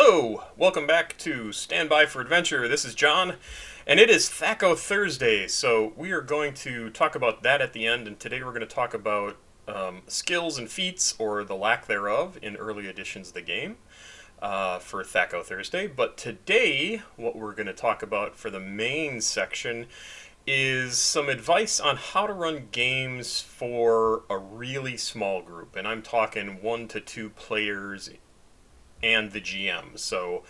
Hello, welcome back to Stand By for Adventure. This is John, and it is THAC0 Thursday, so we are going to talk about that at the end, and today we're going to talk about skills and feats, or the lack thereof, in early editions of the game for THAC0 Thursday. But today, what we're going to talk about for the main section is some advice on how to run games for a really small group, and I'm talking 1 to 2 players and the GM. So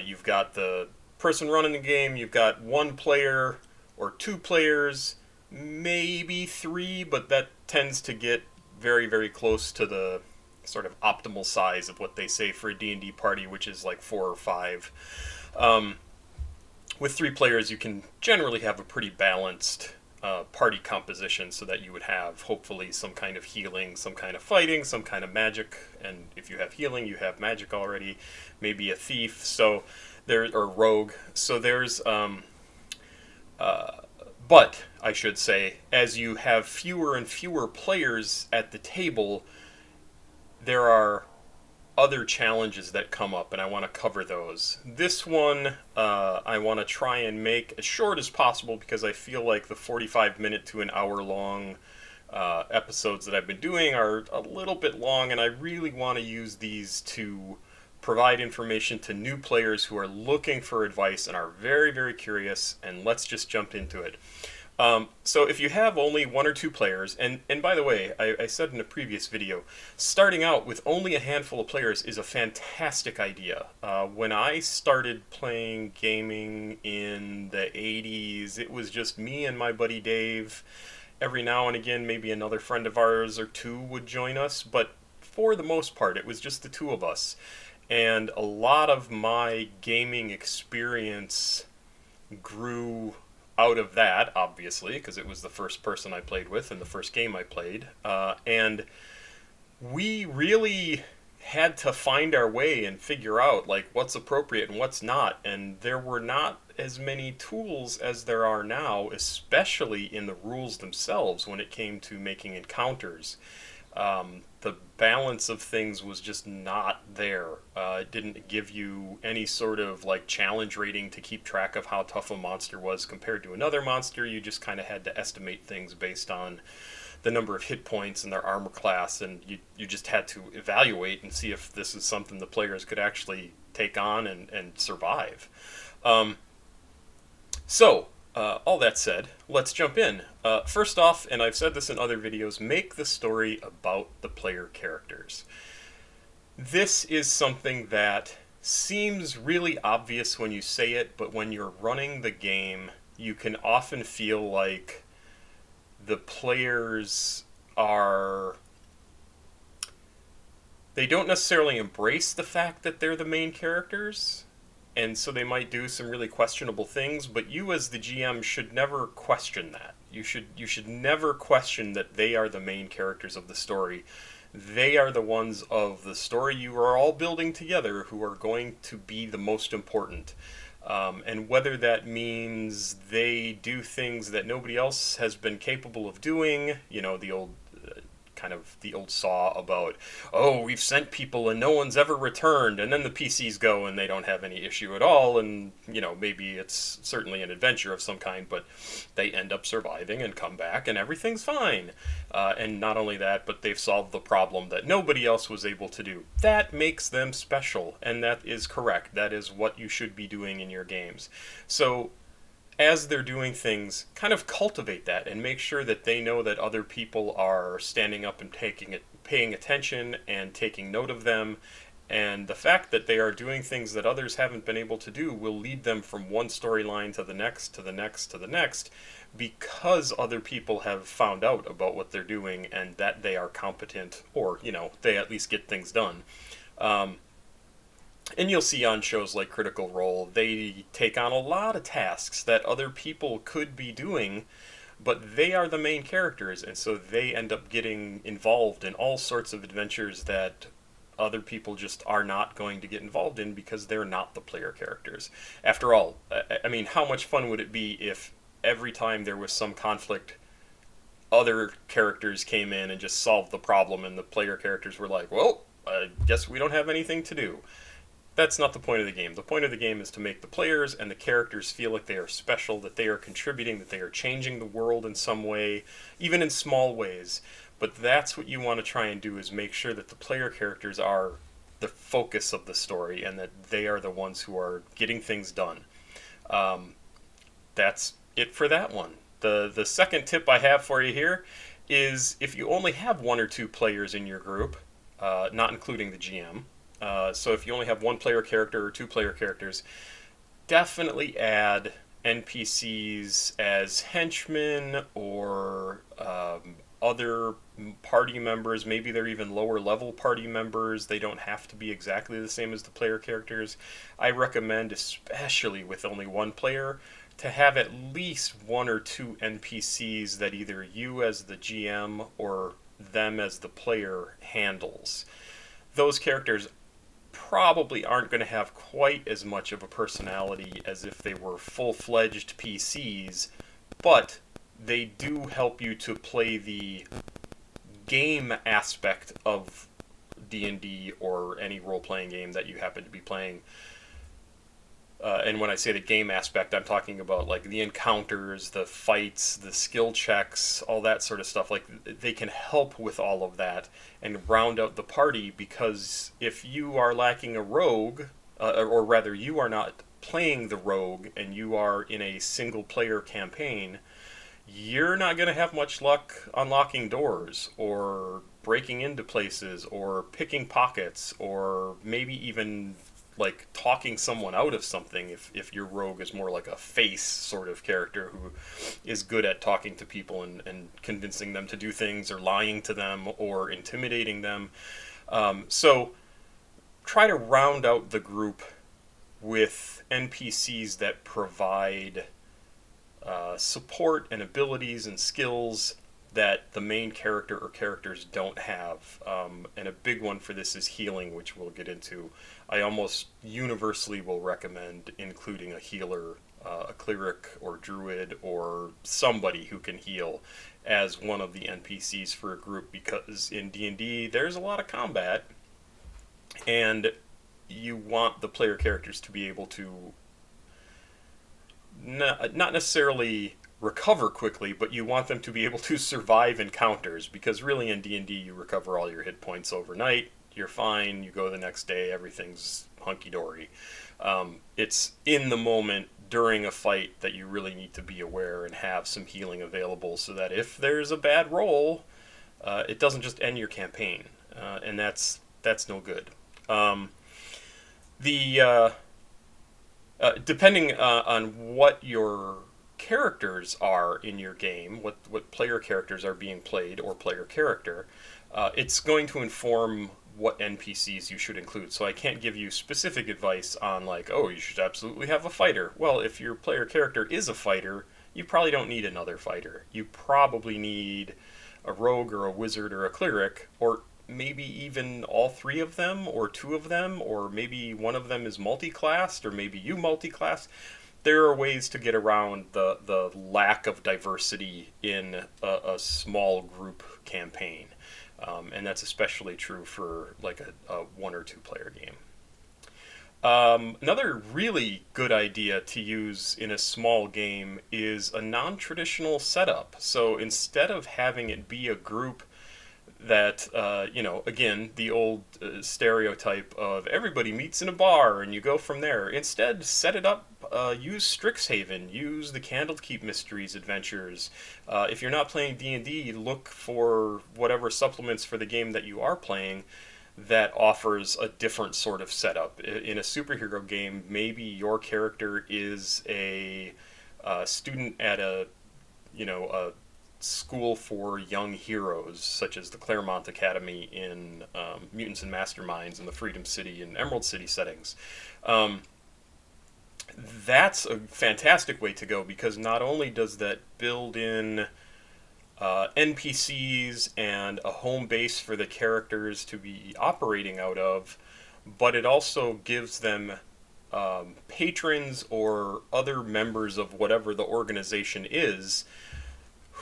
you've got the person running the game, you've got 1 player or 2 players, maybe 3, but that tends to get very, very close to the sort of optimal size of what they say for a D&D party, which is like 4 or 5. With 3 players, you can generally have a pretty balanced party composition, so that you would have hopefully some kind of healing, some kind of fighting, some kind of magic, and if you have healing, you have magic already, maybe a thief, so there, or rogue. So there's but I should say, as you have fewer and fewer players at the table, there are other challenges that come up, and I want to cover those. This one I want to try and make as short as possible, because I feel like the 45-minute to an hour long episodes that I've been doing are a little bit long, and I really want to use these to provide information to new players who are looking for advice and are very, very curious, and let's just jump into it. So if you have only 1 or 2 players, and by the way, I said in a previous video, starting out with only a handful of players is a fantastic idea. When I started playing gaming in the 80s, it was just me and my buddy Dave. Every now and again, maybe another friend of ours or 2 would join us, but for the most part, it was just the 2 of us. And a lot of my gaming experience grew out of that, obviously, because it was the first person I played with and the first game I played. And we really had to find our way and figure out like what's appropriate and what's not. And there were not as many tools as there are now, especially in the rules themselves when it came to making encounters. The balance of things was just not there. It didn't give you any sort of like challenge rating to keep track of how tough a monster was compared to another monster. You just kind of had to estimate things based on the number of hit points and their armor class, and you just had to evaluate and see if this is something the players could actually take on and survive. All that said, let's jump in. First off, and I've said this in other videos, make the story about the player characters. This is something that seems really obvious when you say it, but when you're running the game, you can often feel like the players they don't necessarily embrace the fact that they're the main characters, and so they might do some really questionable things, but you as the GM should never question that. You should never question that they are the main characters of the story. They are the ones of the story you are all building together who are going to be the most important. And whether that means they do things that nobody else has been capable of doing, you know, the old saw about, oh, we've sent people and no one's ever returned, and then the PCs go and they don't have any issue at all, and, you know, maybe it's certainly an adventure of some kind, but they end up surviving and come back and everything's fine. And not only that, but they've solved the problem that nobody else was able to do. That makes them special, and that is correct. That is what you should be doing in your games. So as they're doing things, kind of cultivate that and make sure that they know that other people are standing up and paying attention and taking note of them. And the fact that they are doing things that others haven't been able to do will lead them from one storyline to the next, to the next, to the next, because other people have found out about what they're doing and that they are competent, or, you know, they at least get things done. And you'll see on shows like Critical Role, they take on a lot of tasks that other people could be doing, but they are the main characters, and so they end up getting involved in all sorts of adventures that other people just are not going to get involved in because they're not the player characters. After all, I mean, how much fun would it be if every time there was some conflict, other characters came in and just solved the problem, and the player characters were like, well, I guess we don't have anything to do. that's not the point of the game. The point of the game is to make the players and the characters feel like they are special, that they are contributing, that they are changing the world in some way, even in small ways. But that's what you want to try and do, is make sure that the player characters are the focus of the story and that they are the ones who are getting things done. That's it for that one. The second tip I have for you here is, if you only have one or two players in your group, not including the GM, so if you only have one player character or two player characters, definitely add NPCs as henchmen or other party members. Maybe they're even lower level party members. They don't have to be exactly the same as the player characters. I recommend, especially with only one player, to have at least one or two NPCs that either you as the GM or them as the player handles. Those characters probably aren't going to have quite as much of a personality as if they were full-fledged PCs, but they do help you to play the game aspect of D&D or any role-playing game that you happen to be playing. And when I say the game aspect, I'm talking about like the encounters, the fights, the skill checks, all that sort of stuff. Like, they can help with all of that and round out the party, because if you are lacking a rogue, or rather you are not playing the rogue and you are in a single player campaign, you're not going to have much luck unlocking doors or breaking into places or picking pockets, or maybe even like talking someone out of something if your rogue is more like a face sort of character who is good at talking to people and convincing them to do things, or lying to them, or intimidating them. So try to round out the group with NPCs that provide support and abilities and skills that the main character or characters don't have. And a big one for this is healing, which we'll get into. I almost universally will recommend including a healer, a cleric or druid or somebody who can heal as one of the NPCs for a group, because in D&D there's a lot of combat, and you want the player characters to be able to not necessarily recover quickly, but you want them to be able to survive encounters, because really in D&D you recover all your hit points overnight, you're fine, you go the next day, everything's hunky-dory. It's in the moment during a fight that you really need to be aware and have some healing available, so that if there's a bad roll, it doesn't just end your campaign, and that's no good. Depending on what your characters are in your game, what player characters are being played, or player character, it's going to inform what NPCs you should include. So I can't give you specific advice on like, oh, you should absolutely have a fighter. Well, if your player character is a fighter, you probably don't need another fighter. You probably need a rogue or a wizard or a cleric, or maybe even all three of them, or two of them, or maybe one of them is multi-classed, or maybe you multi-class. There are ways to get around the lack of diversity in a small group campaign. And that's especially true for like a one or two player game. Another really good idea to use in a small game is a non-traditional setup. So instead of having it be a group that, again, the old stereotype of everybody meets in a bar and you go from there. Instead, set it up, use Strixhaven, use the Candlekeep Mysteries adventures. If you're not playing D&D, look for whatever supplements for the game that you are playing that offers a different sort of setup. In a superhero game, maybe your character is a student at a school for young heroes, such as the Claremont Academy in Mutants and Masterminds and the Freedom City and Emerald City settings. That's a fantastic way to go, because not only does that build in NPCs and a home base for the characters to be operating out of, but it also gives them patrons or other members of whatever the organization is,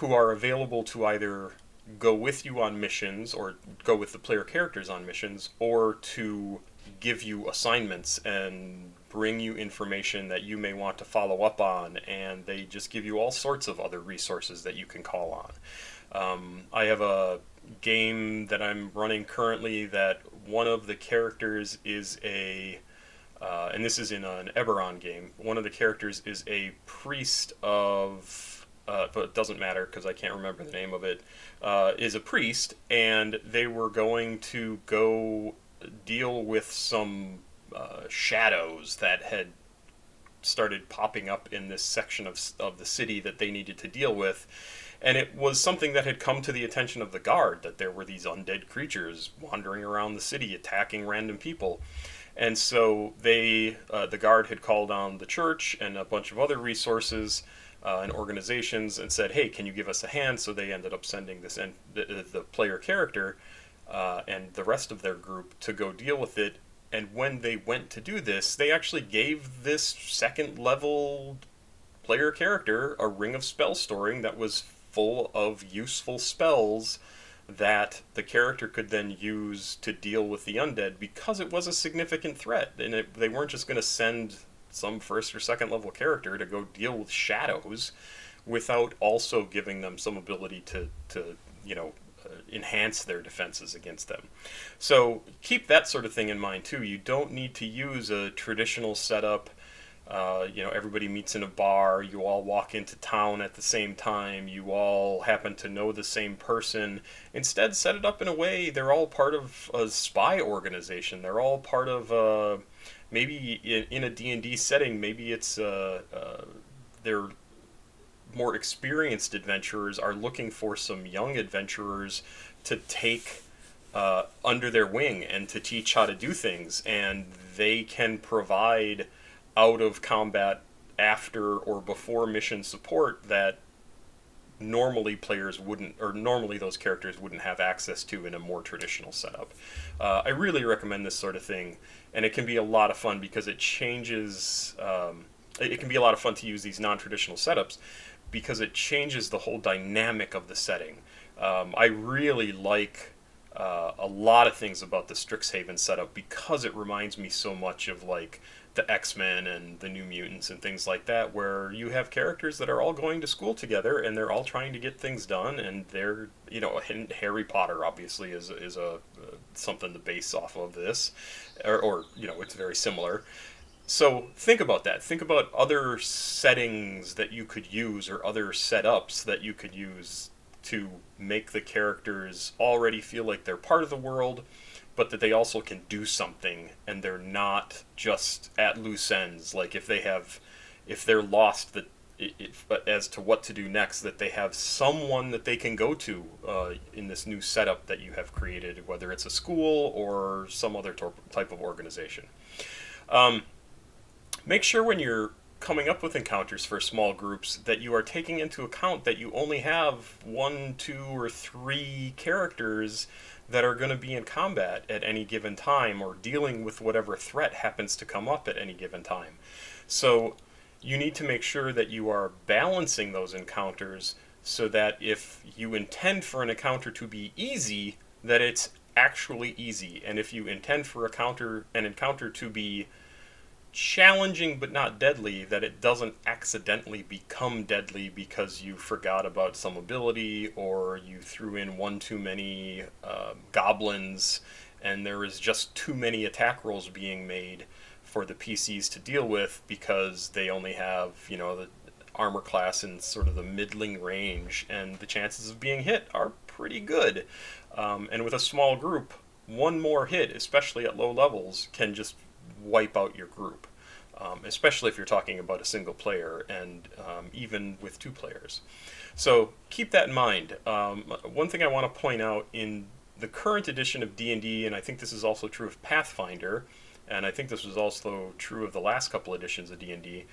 who are available to either go with you on missions, or go with the player characters on missions, or to give you assignments and bring you information that you may want to follow up on, and they just give you all sorts of other resources that you can call on. I have a game that I'm running currently that one of the characters is and this is in an Eberron game, one of the characters is a priest of, but it doesn't matter because I can't remember the name of it, is a priest, and they were going to go deal with some shadows that had started popping up in this section of the city that they needed to deal with. And it was something that had come to the attention of the guard, that there were these undead creatures wandering around the city attacking random people. And so the guard had called on the church and a bunch of other resources and organizations and said, hey, can you give us a hand? So they ended up sending the player character and the rest of their group to go deal with it. And when they went to do this, they actually gave this second level player character a ring of spell storing that was full of useful spells that the character could then use to deal with the undead, because it was a significant threat. And they weren't just going to send some first or second level character to go deal with shadows without also giving them some ability to enhance their defenses against them. So keep that sort of thing in mind too. You don't need to use a traditional setup. Everybody meets in a bar, you all walk into town at the same time, you all happen to know the same person. Instead, set it up in a way they're all part of a spy organization. They're all part of, maybe in a D&D setting, maybe it's they're more experienced adventurers are looking for some young adventurers to take under their wing and to teach how to do things, and they can provide out of combat after or before mission support that normally players wouldn't, or normally those characters wouldn't have access to in a more traditional setup. I really recommend this sort of thing, and it can be a lot of fun because it changes. It can be a lot of fun to use these non-traditional setups because it changes the whole dynamic of the setting. I really like a lot of things about the Strixhaven setup because it reminds me so much of like the X-Men and the New Mutants and things like that, where you have characters that are all going to school together and they're all trying to get things done, and they're, Harry Potter obviously is a something to base off of this, or it's very similar. So think about that. Think about other settings that you could use or other setups that you could use to make the characters already feel like they're part of the world, but that they also can do something and they're not just at loose ends. Like if they're lost as to what to do next, that they have someone that they can go to in this new setup that you have created, whether it's a school or some other type of organization. Make sure when you're coming up with encounters for small groups that you are taking into account that you only have 1, 2, or 3 characters that are going to be in combat at any given time or dealing with whatever threat happens to come up at any given time. So you need to make sure that you are balancing those encounters so that if you intend for an encounter to be easy, that it's actually easy. And if you intend for an encounter to be challenging but not deadly, that it doesn't accidentally become deadly because you forgot about some ability or you threw in one too many goblins and there is just too many attack rolls being made for the PCs to deal with because they only have, the armor class in sort of the middling range, and the chances of being hit are pretty good. And with a small group, one more hit, especially at low levels, can just wipe out your group, especially if you're talking about a single player, and even with 2 players. So keep that in mind. One thing I want to point out in the current edition of D&D, and I think this is also true of Pathfinder, and I think this was also true of the last couple editions of D&D,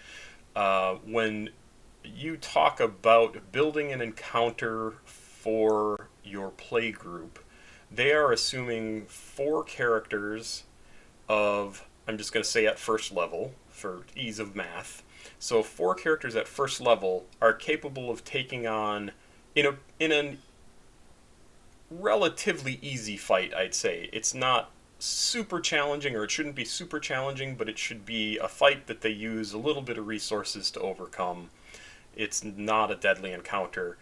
when you talk about building an encounter for your play group, they are assuming 4 characters of, I'm just going to say at first level for ease of math. So 4 characters at first level are capable of taking on, in a relatively easy fight, I'd say. It's not super challenging, or it shouldn't be super challenging, but it should be a fight that they use a little bit of resources to overcome. It's not a deadly encounter.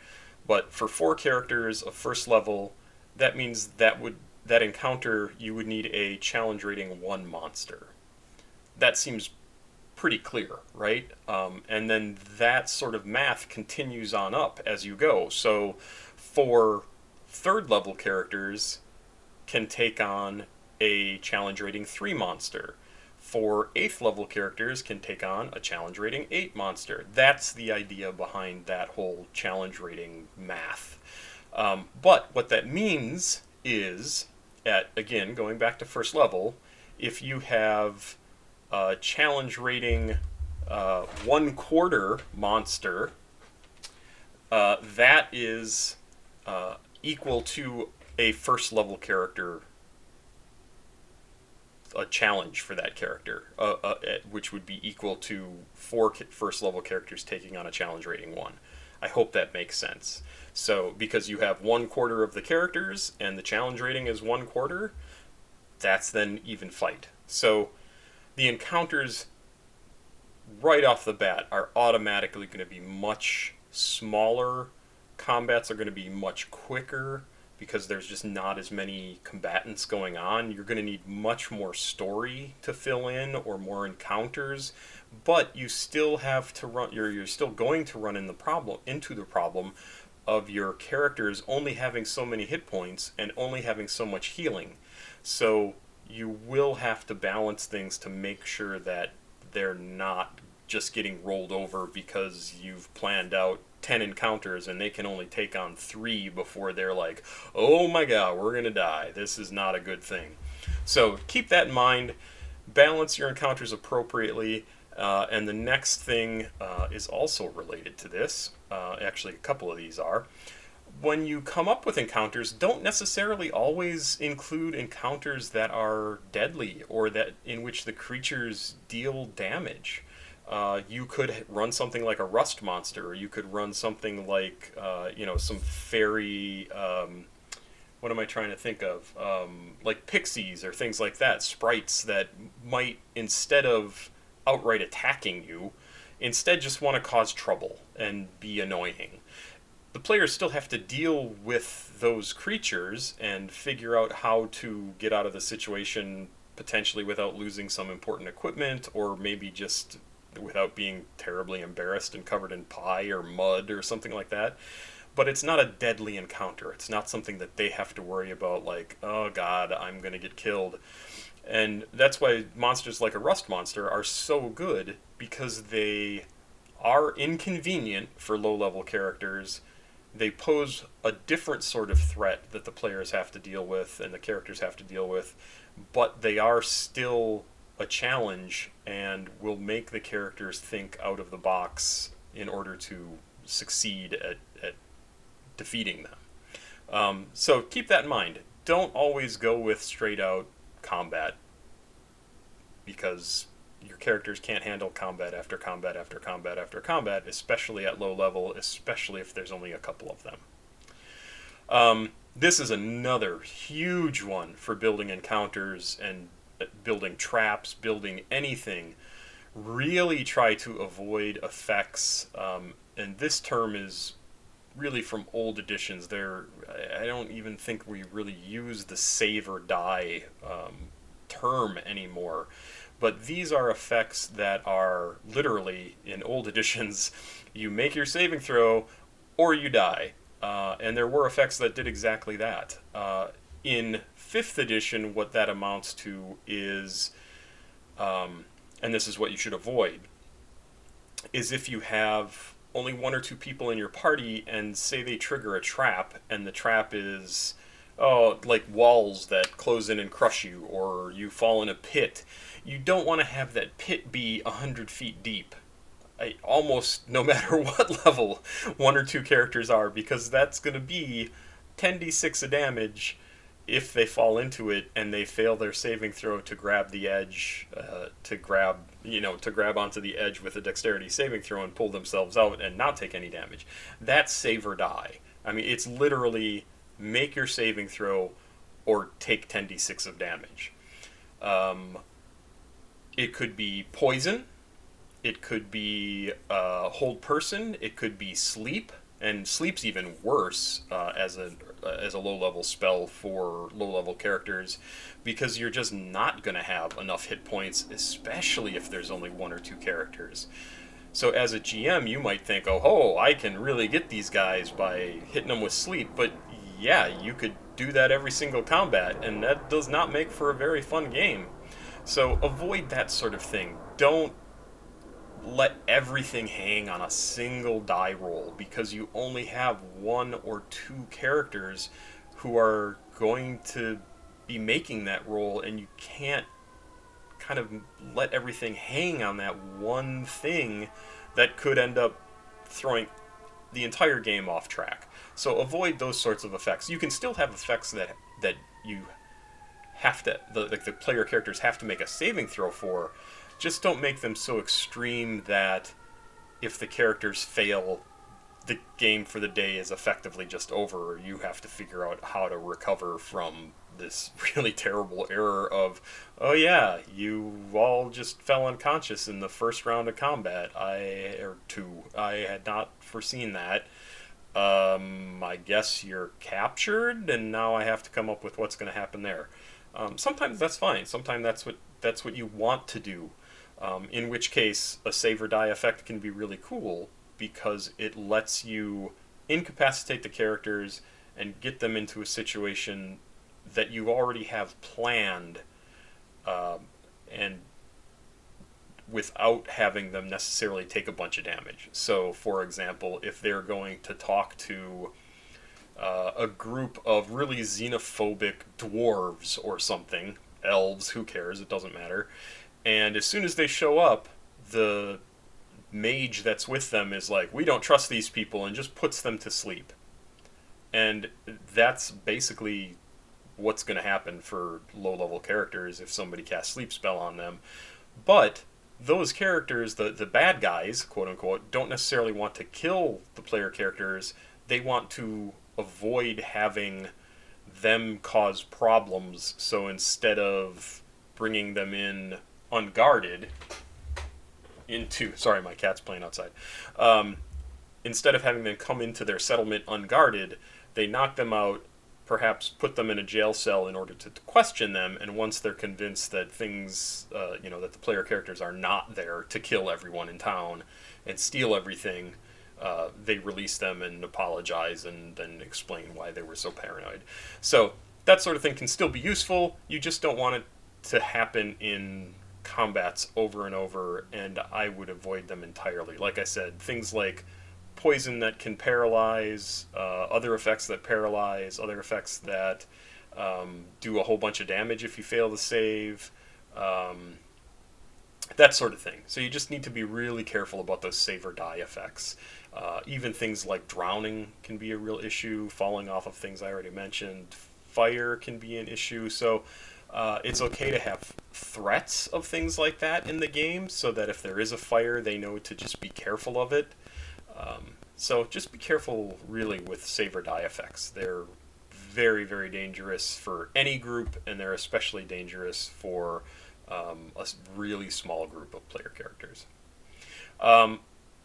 But for 4 characters of first level, that means that encounter you would need a challenge rating 1 monster. That seems pretty clear, right? And then that sort of math continues on up as you go. So for 3rd level characters can take on a challenge rating 3 monster. For 8th level characters can take on a challenge rating 8 monster. That's the idea behind that whole challenge rating math. But what that means is, again, going back to first level, if you have a challenge rating 1/4 monster, that is equal to a first level character, a challenge for that character, which would be equal to 4 first level characters taking on a challenge rating 1. I hope that makes sense. So because you have 1/4 of the characters and the challenge rating is 1/4, that's then even fight. So the encounters right off the bat are automatically going to be much smaller. Combats are going to be much quicker because there's just not as many combatants going on. You're going to need much more story to fill in, or more encounters, but you still have to run. You're still going to run into the problem of your characters only having so many hit points and only having so much healing. So you will have to balance things to make sure that they're not just getting rolled over because you've planned out 10 encounters and they can only take on 3 before they're like, oh my god, we're going to die. This is not a good thing. So keep that in mind. Balance your encounters appropriately. And the next thing is also related to this. Actually, a couple of these are. When you come up with encounters, don't necessarily always include encounters that are deadly or that in which the creatures deal damage. You could run something like a rust monster, or you could run something like, some fairy, what am I trying to think of? Like pixies or things like that, sprites that might, instead of outright attacking you, instead just want to cause trouble and be annoying. The players still have to deal with those creatures and figure out how to get out of the situation, potentially without losing some important equipment, or maybe just without being terribly embarrassed and covered in pie or mud or something like that. But it's not a deadly encounter. It's not something that they have to worry about, like, oh god, I'm going to get killed. And that's why monsters like a rust monster are so good, because they are inconvenient for low-level characters. They pose a different sort of threat that the players have to deal with and the characters have to deal with, but they are still a challenge and will make the characters think out of the box in order to succeed at defeating them. So keep that in mind. Don't always go with straight out combat, because your characters can't handle combat after combat after combat after combat, especially at low level, especially if there's only a couple of them. This is another huge one for building encounters and building traps, building anything. Really try to avoid effects, and this term is really from old editions. I don't even think we really use the save or die term anymore. But these are effects that are literally, in old editions, you make your saving throw or you die. And there were effects that did exactly that. In 5th edition, what that amounts to is, and this is what you should avoid, is if you have only 1 or 2 people in your party and say they trigger a trap, and the trap is, like walls that close in and crush you, or you fall in a pit. You don't want to have that pit be 100 feet deep, almost no matter what level 1 or 2 characters are, because that's going to be 10d6 of damage if they fall into it and they fail their saving throw to grab the edge, to grab onto the edge with a dexterity saving throw and pull themselves out and not take any damage. That's save or die. I mean, it's literally make your saving throw or take 10d6 of damage. Um, it could be poison. It could be hold person. It could be sleep, and sleep's even worse as a low level spell for low level characters, because you're just not going to have enough hit points, especially if there's only one or two characters. So as a GM, you might think, oh, I can really get these guys by hitting them with sleep, but yeah, you could do that every single combat, and that does not make for a very fun game. So avoid that sort of thing. Don't let everything hang on a single die roll, because you only have one or two characters who are going to be making that roll, and you can't kind of let everything hang on that one thing that could end up throwing the entire game off track. So avoid those sorts of effects. You can still have effects that you have to, the player characters have to make a saving throw for. Just don't make them so extreme that if the characters fail, the game for the day is effectively just over, or you have to figure out how to recover from this really terrible error of, oh yeah, you all just fell unconscious in the first round of combat. Or two. I had not foreseen that. I guess you're captured, and now I have to come up with what's going to happen there. Sometimes that's fine. Sometimes that's what you want to do. In which case, a save or die effect can be really cool, because it lets you incapacitate the characters and get them into a situation that you already have planned, and without having them necessarily take a bunch of damage. So, for example, if they're going to talk to a group of really xenophobic dwarves or something, elves, who cares, it doesn't matter, and as soon as they show up, the mage that's with them is like, we don't trust these people, and just puts them to sleep. And that's basically what's going to happen for low-level characters if somebody casts sleep spell on them. But those characters, the bad guys, quote-unquote, don't necessarily want to kill the player characters. They want to avoid having them cause problems, so instead of bringing them in unguarded into, sorry, my cat's playing outside, instead of having them come into their settlement unguarded, they knock them out, perhaps put them in a jail cell in order to question them, and once they're convinced that things, that the player characters are not there to kill everyone in town and steal everything, they release them and apologize and then explain why they were so paranoid. So that sort of thing can still be useful. You just don't want it to happen in combats over and over, and I would avoid them entirely. Like I said, things like poison that can paralyze, other effects that paralyze, other effects that do a whole bunch of damage if you fail to save, that sort of thing. So you just need to be really careful about those save or die effects. Even things like drowning can be a real issue, falling off of things I already mentioned. Fire can be an issue, so it's okay to have threats of things like that in the game, so that if there is a fire, they know to just be careful of it. So just be careful, really, with save or die effects. They're very, very dangerous for any group, and they're especially dangerous for a really small group of player characters.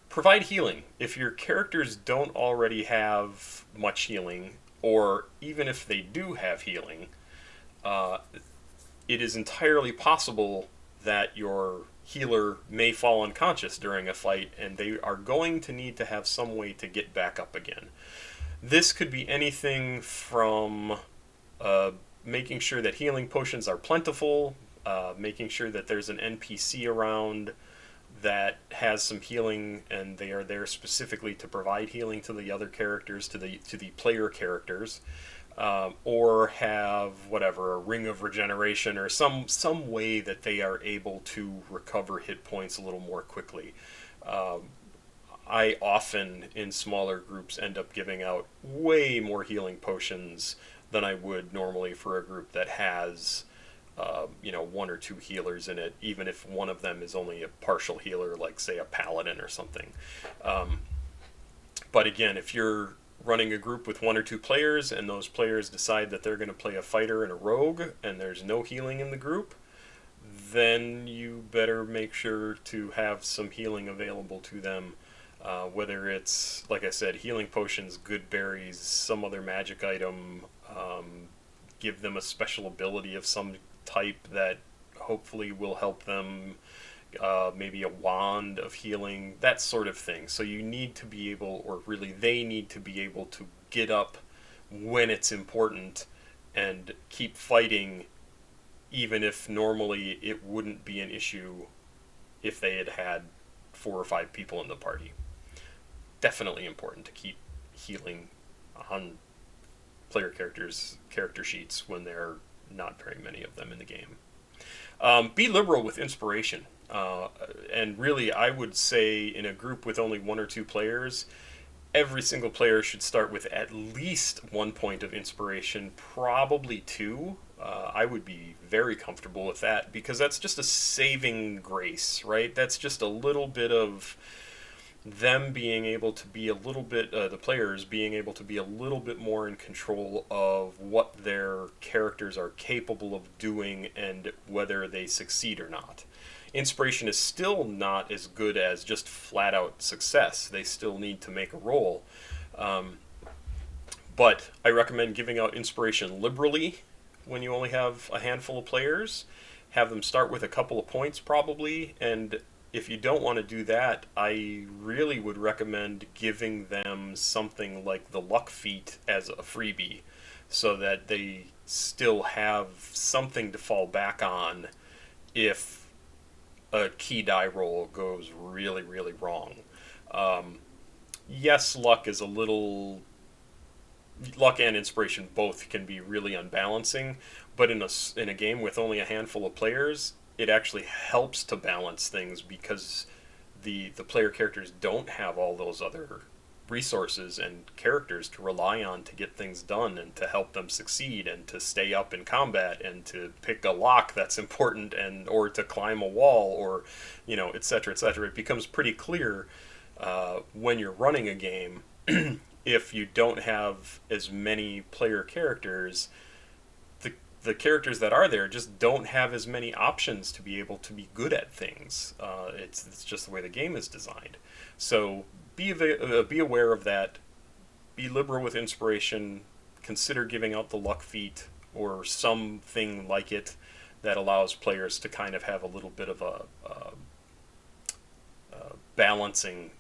Provide healing. If your characters don't already have much healing, or even if they do have healing, it is entirely possible that your healer may fall unconscious during a fight, and they are going to need to have some way to get back up again. This could be anything from making sure that healing potions are plentiful, making sure that there's an NPC around that has some healing, and they are there specifically to provide healing to the other characters, to the player characters, or have whatever, a ring of regeneration, or some way that they are able to recover hit points a little more quickly. I often, in smaller groups, end up giving out way more healing potions than I would normally for a group that has one or two healers in it, even if one of them is only a partial healer, like, say, a paladin or something. But again, if you're running a group with one or two players, and those players decide that they're going to play a fighter and a rogue, and there's no healing in the group, then you better make sure to have some healing available to them. Whether it's, like I said, healing potions, good berries, some other magic item, give them a special ability of some type that hopefully will help them, maybe a wand of healing, that sort of thing. So you need to be able, or really they need to be able to get up when it's important and keep fighting, even if normally it wouldn't be an issue if they had had 4 or 5 people in the party. Definitely important to keep healing on player characters' character sheets when there are not very many of them in the game. Be liberal with inspiration. And really, I would say in a group with only 1 or 2 players, every single player should start with at least 1 point of inspiration, probably 2. I would be very comfortable with that because that's just a saving grace, right? That's just a little bit of them being able to be a little bit, the players being able to be a little bit more in control of what their characters are capable of doing and whether they succeed or not. Inspiration is still not as good as just flat out success. They still need to make a roll. But I recommend giving out inspiration liberally when you only have a handful of players. Have them start with a couple of points probably, and if you don't want to do that, I really would recommend giving them something like the luck feat as a freebie so that they still have something to fall back on if a key die roll goes really, really wrong. Yes, luck is a little... Luck and inspiration both can be really unbalancing, but in a game with only a handful of players, it actually helps to balance things because the player characters don't have all those other resources and characters to rely on to get things done and to help them succeed and to stay up in combat and to pick a lock that's important and or to climb a wall or etc., etc. It becomes pretty clear when you're running a game if you don't have as many player characters, the characters that are there just don't have as many options to be able to be good at things. It's just the way the game is designed. So be aware of that. Be liberal with inspiration. Consider giving out the luck feat or something like it that allows players to kind of have a little bit of a balancing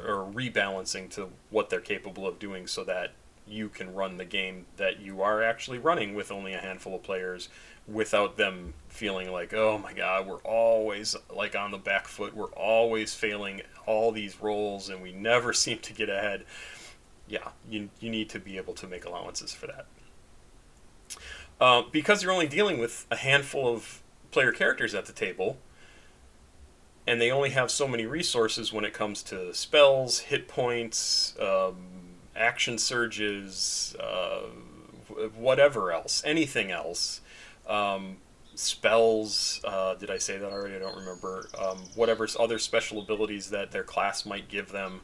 or rebalancing to what they're capable of doing so that you can run the game that you are actually running with only a handful of players without them feeling like, oh my god, we're always like on the back foot, we're always failing all these rolls and we never seem to get ahead. Yeah, you need to be able to make allowances for that. Because you're only dealing with a handful of player characters at the table, and they only have so many resources when it comes to spells, hit points, action surges, whatever else, anything else, spells, did I say that already? I don't remember. Whatever other special abilities that their class might give them,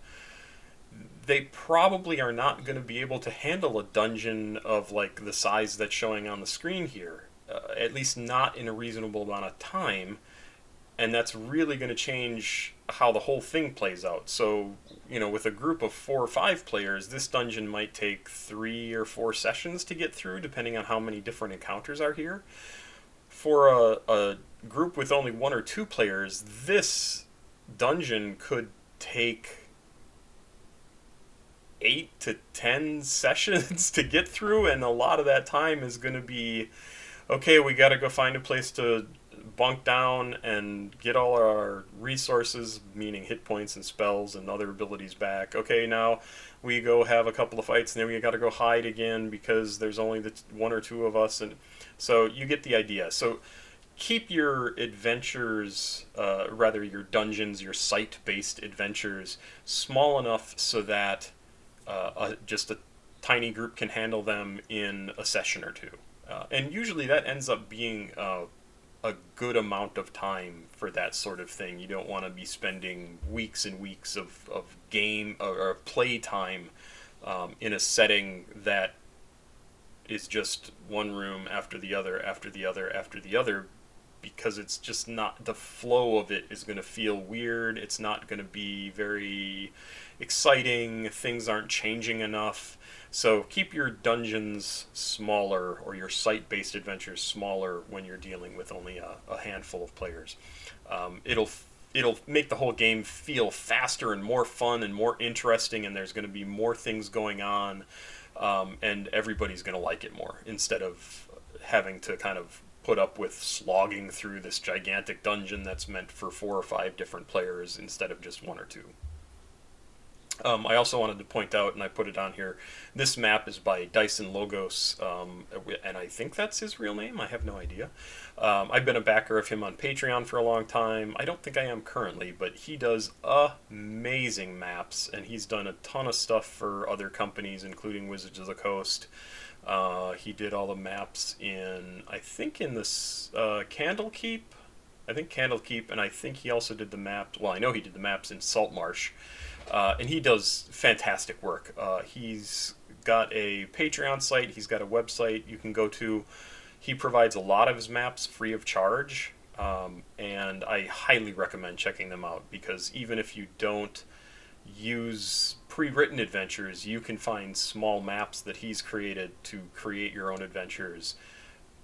they probably are not going to be able to handle a dungeon of like the size that's showing on the screen here, at least not in a reasonable amount of time. And that's really going to change how the whole thing plays out. So, with a group of 4 or 5 players, this dungeon might take 3 or 4 sessions to get through, depending on how many different encounters are here. For a group with only 1 or 2 players, this dungeon could take 8 to 10 sessions to get through, and a lot of that time is going to be, okay, we got to go find a place to bunk down and get all our resources, meaning hit points and spells and other abilities back. Okay, now we go have a couple of fights and then we got to go hide again because there's only the 1 or 2 of us, and so you get the idea. So keep your adventures, rather your dungeons, your site-based adventures, small enough so that just a tiny group can handle them in a session or 2. And usually that ends up being a good amount of time for that sort of thing. You don't want to be spending weeks and weeks of game or play time in a setting that is just one room after the other after the other after the other, because it's just not, the flow of it is going to feel weird. It's not going to be very exciting. Things aren't changing enough. So keep your dungeons smaller, or your site-based adventures smaller, when you're dealing with only a handful of players. It'll make the whole game feel faster and more fun and more interesting, and there's going to be more things going on, and everybody's going to like it more, instead of having to kind of put up with slogging through this gigantic dungeon that's meant for 4 or 5 different players instead of just 1 or 2. I also wanted to point out, and I put it on here, this map is by Dyson Logos, and I think that's his real name. I have no idea. I've been a backer of him on Patreon for a long time. I don't think I am currently, but he does amazing maps, and he's done a ton of stuff for other companies, including Wizards of the Coast. He did all the maps in, I think, in this Candlekeep. I think Candlekeep, and I think he also did the map. Well, I know he did the maps in Saltmarsh. And he does fantastic work. He's got a Patreon site. He's got a website you can go to. He provides a lot of his maps free of charge, and I highly recommend checking them out, because even if you don't use pre-written adventures, you can find small maps that he's created to create your own adventures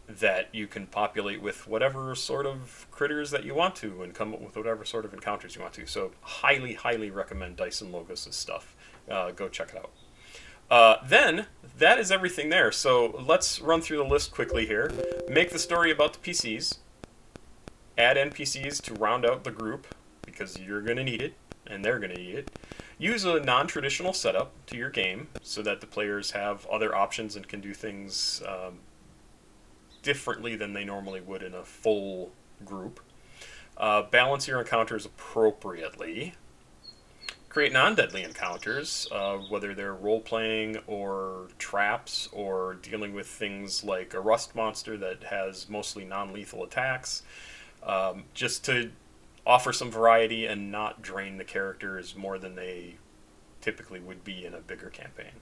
that you can populate with whatever sort of critters that you want to, and come up with whatever sort of encounters you want to. So highly, highly recommend Dyson Logos' stuff. Go check it out. Then, that is everything there. So let's run through the list quickly here. Make the story about the PCs. Add NPCs to round out the group, because you're going to need it, and they're going to need it. Use a non-traditional setup to your game, so that the players have other options and can do things differently than they normally would in a full group. Balance your encounters appropriately. Create non-deadly encounters, whether they're role-playing or traps, or dealing with things like a rust monster that has mostly non-lethal attacks, just to offer some variety and not drain the characters more than they typically would be in a bigger campaign.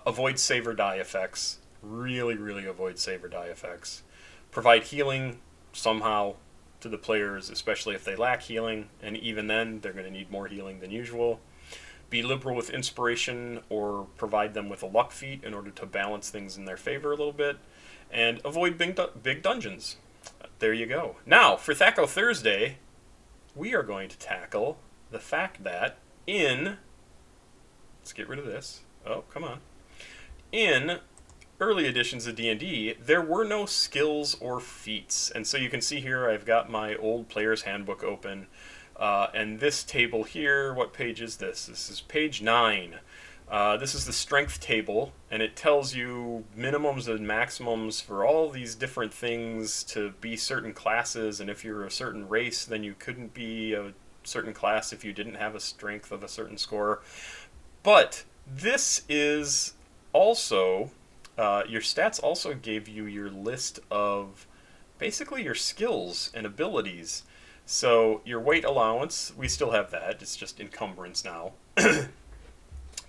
Avoid save or die effects. Really avoid save or die effects. Provide healing somehow to the players, especially if they lack healing, and even then they're going to need more healing than usual. Be liberal with inspiration, or provide them with a luck feat in order to balance things in their favor a little bit. And avoid big dungeons. There you go. Now, for THAC0 Thursday, we are going to tackle the fact that let's get rid of this. Oh, come on. In early editions of D&D, there were no skills or feats. And so you can see here I've got my old player's handbook open. And this table here, what page is this? This is page 9. This is the strength table, and it tells you minimums and maximums for all these different things to be certain classes. And if you're a certain race, then you couldn't be a certain class if you didn't have a strength of a certain score. But this is also... your stats also gave you your list of basically your skills and abilities. So your weight allowance, we still have that. It's just encumbrance now.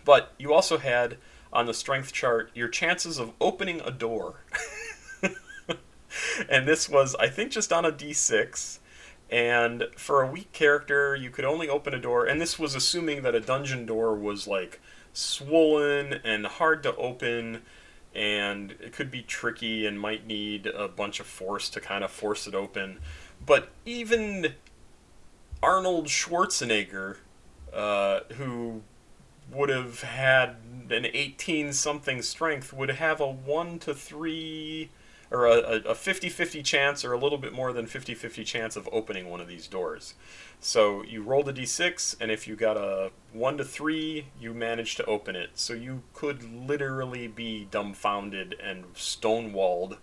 But you also had on the strength chart your chances of opening a door. And this was, I think, just on a D6. And for a weak character, you could only open a door. And this was assuming that a dungeon door was like swollen and hard to open, and it could be tricky and might need a bunch of force to kind of force it open. But even Arnold Schwarzenegger, who would have had an 18-something strength, would have a 1 to 3, or a 50-50 chance, or a little bit more than 50-50 chance of opening one of these doors. So you rolled a d6, and if you got a 1 to 3, you managed to open it. So you could literally be dumbfounded and stonewalled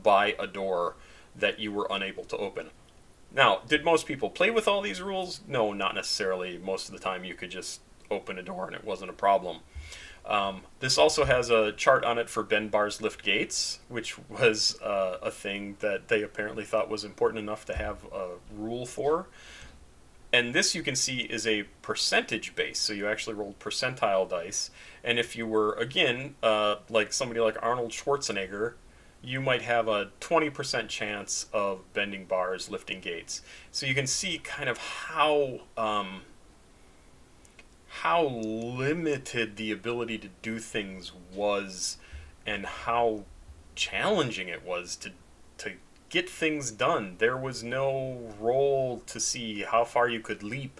by a door that you were unable to open. Now, did most people play with all these rules? No, not necessarily. Most of the time you could just open a door and it wasn't a problem. This also has a chart on it for Ben Bar's Lift Gates, which was a thing that they apparently thought was important enough to have a rule for. And this, you can see, is a percentage base, so you actually rolled percentile dice. And if you were, again, like somebody like Arnold Schwarzenegger, you might have a 20% chance of bending bars, lifting gates. So you can see kind of how limited the ability to do things was, and how challenging it was to get things done. There was no roll to see how far you could leap.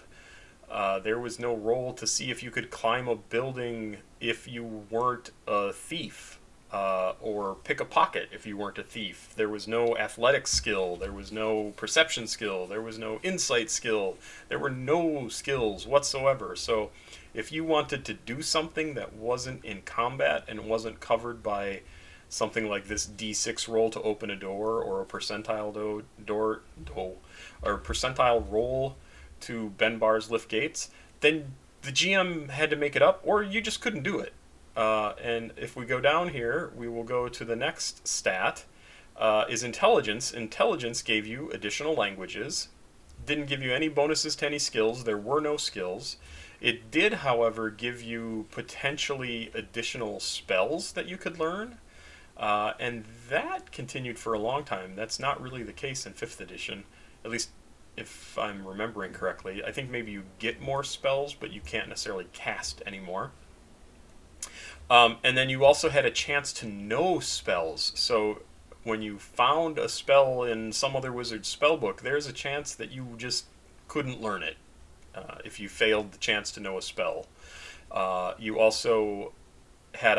There was no roll to see if you could climb a building if you weren't a thief, or pick a pocket if you weren't a thief. There was no athletic skill. There was no perception skill. There was no insight skill. There were no skills whatsoever. So if you wanted to do something that wasn't in combat and wasn't covered by something like this D6 roll to open a door, or a percentile or percentile roll to bend bars, lift gates, then the GM had to make it up, or you just couldn't do it. And if we go down here, we will go to the next stat, is intelligence. Intelligence gave you additional languages, didn't give you any bonuses to any skills. There were no skills. It did, however, give you potentially additional spells that you could learn, and that continued for a long time. That's not really the case in 5th edition, at least if I'm remembering correctly. I think maybe you get more spells, but you can't necessarily cast anymore. And then you also had a chance to know spells. So when you found a spell in some other wizard's spellbook, there's a chance that you just couldn't learn it if you failed the chance to know a spell. You also had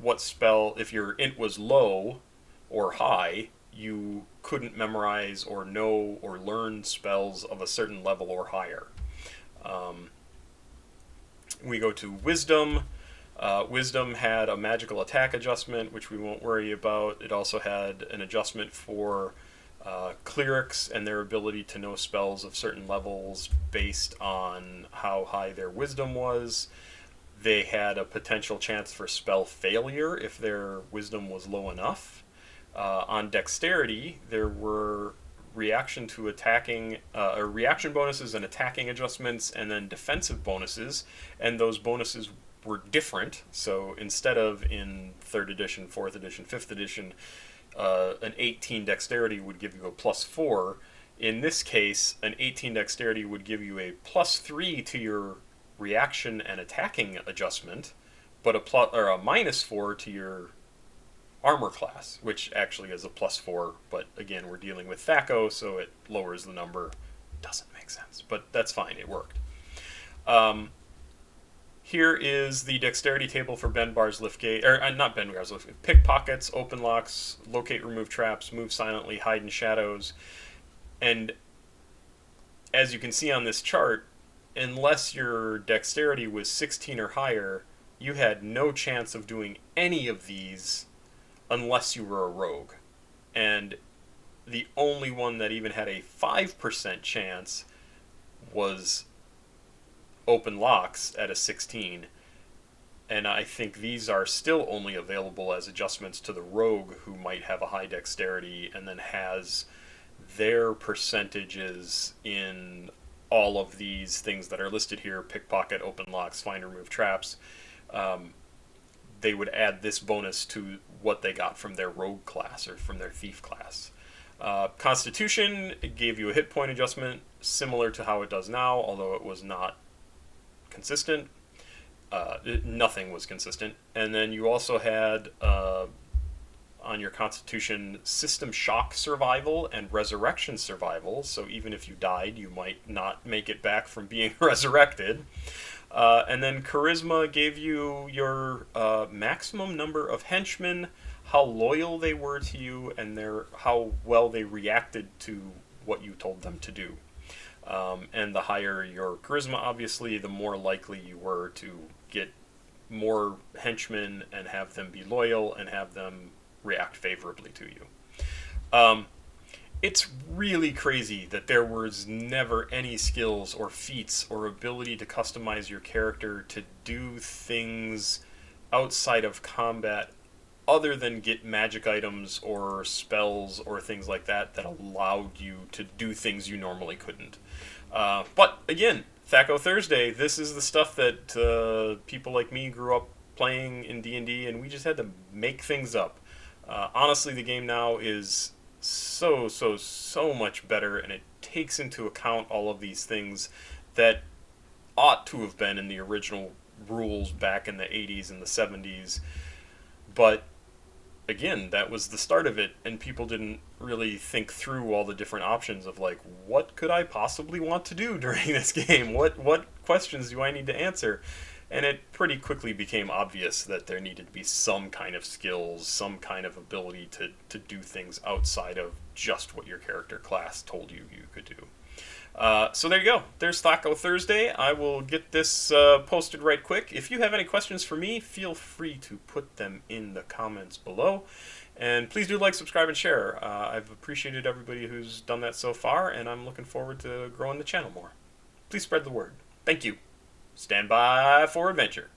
what spell, if your int was low or high, you couldn't memorize or know or learn spells of a certain level or higher. We go to Wisdom. Wisdom had a magical attack adjustment, which we won't worry about. It also had an adjustment for clerics and their ability to know spells of certain levels based on how high their wisdom was. They had a potential chance for spell failure if their wisdom was low enough. On dexterity, there were reaction to attacking, reaction bonuses and attacking adjustments, and then defensive bonuses, and those bonuses were different. So instead of in 3rd edition, 4th edition, 5th edition, an 18 dexterity would give you a +4. In this case, an 18 dexterity would give you a +3 to your reaction and attacking adjustment, but a -4 to your armor class, which actually is a +4. But again, we're dealing with THAC0, so it lowers the number. Doesn't make sense, but that's fine. It worked. Here is the dexterity table for bend bars, lift gate, or not bend bars, lift, pickpockets, open locks, locate, remove traps, move silently, hide in shadows. And as you can see on this chart, unless your dexterity was 16 or higher, you had no chance of doing any of these unless you were a rogue. And the only one that even had a 5% chance was open locks at a 16. And I think these are still only available as adjustments to the rogue, who might have a high dexterity and then has their percentages in all of these things that are listed here: pickpocket, open locks, find, remove traps. They would add this bonus to what they got from their rogue class or from their thief class. Constitution, it gave you a hit point adjustment similar to how it does now, although it was not consistent. Nothing was consistent. And then you also had on your Constitution system shock survival and resurrection survival, so even if you died, you might not make it back from being resurrected. And then charisma gave you your maximum number of henchmen, how loyal they were to you, and how well they reacted to what you told them to do. And the higher your charisma, obviously, the more likely you were to get more henchmen and have them be loyal and have them react favorably to you. It's really crazy that there was never any skills or feats or ability to customize your character to do things outside of combat other than get magic items or spells or things like that that allowed you to do things you normally couldn't. But again, THAC0 Thursday, this is the stuff that people like me grew up playing in D&D, and we just had to make things up. Honestly, the game now is so much better, and it takes into account all of these things that ought to have been in the original rules back in the 80s and the 70s. But again, that was the start of it, and people didn't really think through all the different options of like, what could I possibly want to do during this game? What questions do I need to answer? And it pretty quickly became obvious that there needed to be some kind of skills, some kind of ability to do things outside of just what your character class told you could do. So there you go. There's THAC0 Thursday. I will get this posted right quick. If you have any questions for me, feel free to put them in the comments below. And please do like, subscribe, and share. I've appreciated everybody who's done that so far, and I'm looking forward to growing the channel more. Please spread the word. Thank you. Stand by for adventure.